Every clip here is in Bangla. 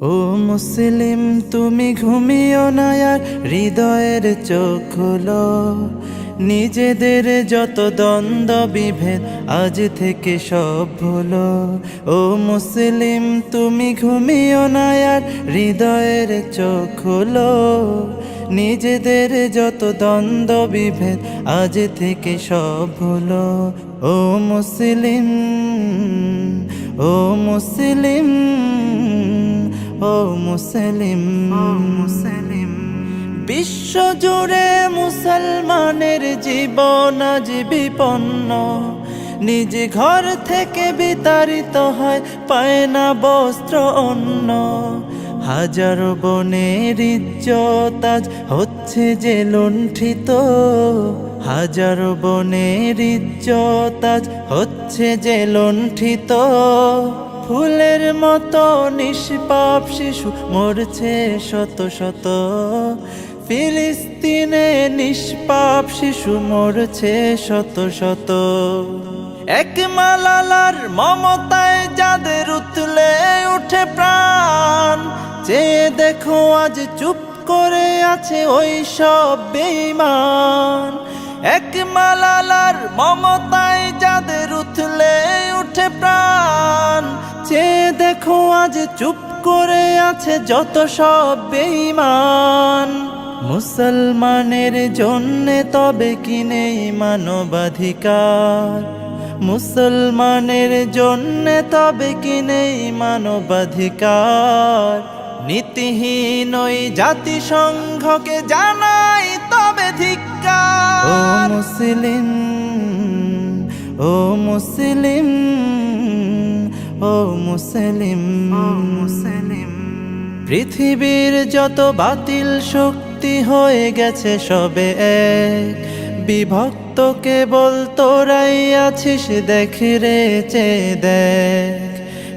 ও মুসলিম তুমি ঘুমিও না আর হৃদয়ের চোখ খোলো। নিজেদের যত দ্বন্দ্ব বিভেদ আজ থেকে সব ভুলো। ও মুসলিম তুমি ঘুমিও না আর হৃদয়ের চোখ খোলো। নিজেদের যত দ্বন্দ্ব বিভেদ আজ থেকে সব ভুলো। ও মুসলিম, ও মুসলিম, ও মুসলিম, ও মুসলিম। বিশ্ব জুড়ে মুসলমানের জীবন আজ বিপন্ন। নিজ ঘর থেকে বিতাড়িত হয়, পায় না বস্ত্র অন্ন। হাজারো বনের ইজ্জত আজ হচ্ছে যে লুণ্ঠিত। হাজারো বনের ইজ্জত আজ হচ্ছে যে লুণ্ঠিত। ফুলের মতো নিষ্পাপ শিশু মরছে শত শত। ফিলিস্তিনে নিষ্পাপ শিশু মরছে শত শত। এক মালালার মমতায় যাদের উতলে উঠে প্রাণ, চেয়ে দেখো আজ চুপ করে আছে ওই সব বেঈমান। এক মালালার মমতায় যাদের উতলে উঠে প্রাণ, চেয়ে দেখো আজ চুপ করে আছে যত সব বেঈমান। মুসলমানের জন্যে তবে কি নেই মানবাধিকার? মুসলমানের জন্যে তবে কি নেই মানবাধিকার? নীতিহীন ওই জাতিসংঘকে জানাই তবে ধিক্কার। ও মুসলিম, ও মুসলিম, ও মুসলিম, ও মুসলিম। পৃথিবীর যত বাতিল শক্তি হয়ে গেছে সবে এক। বিভক্ত কেবল তোরাই আছিস, দেখ রে চেয়ে দেখ।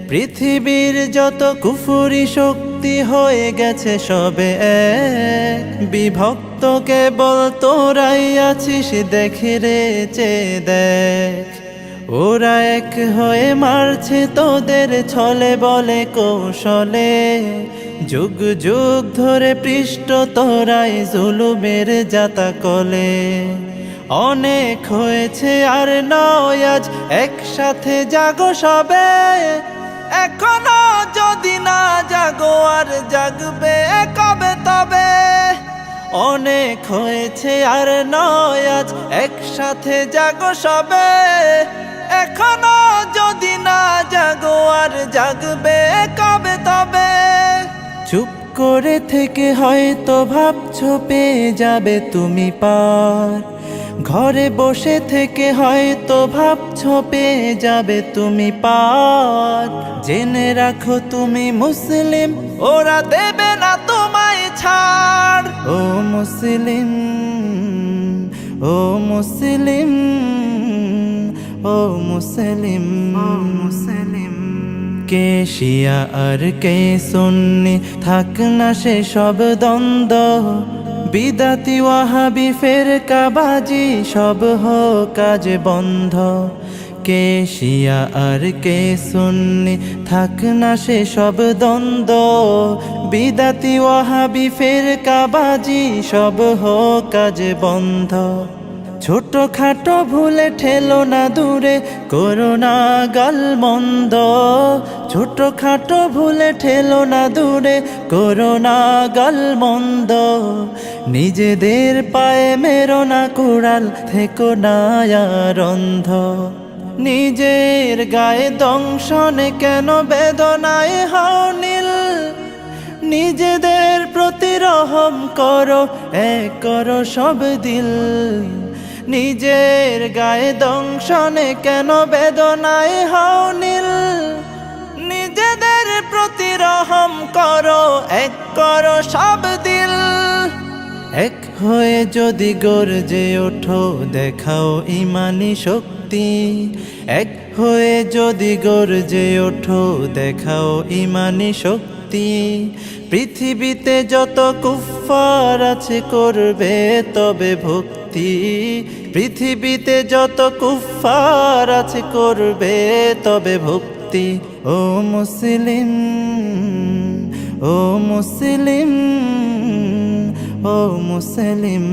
পৃথিবীর যত কুফুরি শক্তি হয়ে গেছে সবে এক। বিভক্ত কেবল তোরাই আছিস, দেখ রে চেয়ে দেখ। ওরা এক হয়ে মারছে তোদের ছলে বলে কৌশলে। যুগ যুগ ধরে পৃষ্ঠ তোরাই জুলুমের জাতা কলে। অনেক হয়েছে আর নয় আজ একসাথে জাগো সবে। এখনো যদি না জাগো আর জাগবে কবে তবে? অনেক হয়েছে আর নয় আজ একসাথে জাগো সবে। এখনো যদি না জাগো আর জাগবে কবে তবে? চুপ করে থেকে হয়তো ভাবছো পেয়ে যাবে তুমি পার। ঘরে বসে থেকে হয়তো ভাবছো পেয়ে যাবে তুমি পার। জেনে রাখো তুমি মুসলিম, ওরা দেবে না তোমায় ছাড়। ও মুসলিম, ও মুসলিম, ও মুসলিম, ও মুসলিম। কে শিয়া আর কে সুন্নি থাক না সে সব দ্বন্দ্ব। বিদাতি ওয়াহাবি ফেরকাবাজি সব হোক কাজ বন্ধ। কে শিয়া আর কে সুন্নি থাক না সে সব দ্বন্দ্ব। বিদাতি ওয়াহাবি ফেরকাবাজি সব হোক কাজ বন্ধ। ছোট খাটো ভুলে ঠেলো না দূরে, করো না গালমন্দ। ছোট খাটো ভুলে ঠেলো না দূরে, করো না গালমন্দ। নিজেদের পায়ে মেরো না কুড়াল, থেকো না আর অন্ধ। নিজের গায়ে দংশনে কেন বেদনায় হও নীল? নিজেদের প্রতি রহম করো, এক করো সব দিল। নিজের গায়ে দংশনে কেন বেদনায় হও নীল? নিজেদের প্রতি রহম করো, এক করো সব দিল। এক হয়ে যদি গর্জে ওঠো, দেখাও ইমানি শক্তি। এক হয়ে যদি গর্জে ওঠো, দেখাও ইমানি শক্তি। পৃথিবীতে যত কুফফার আছে করবে তবে ভক্তি। পৃথিবীতে যত কুফফার আছে করবে তবে ভক্তি। ও মুসলিম, ও মুসলিম ও মুসলিম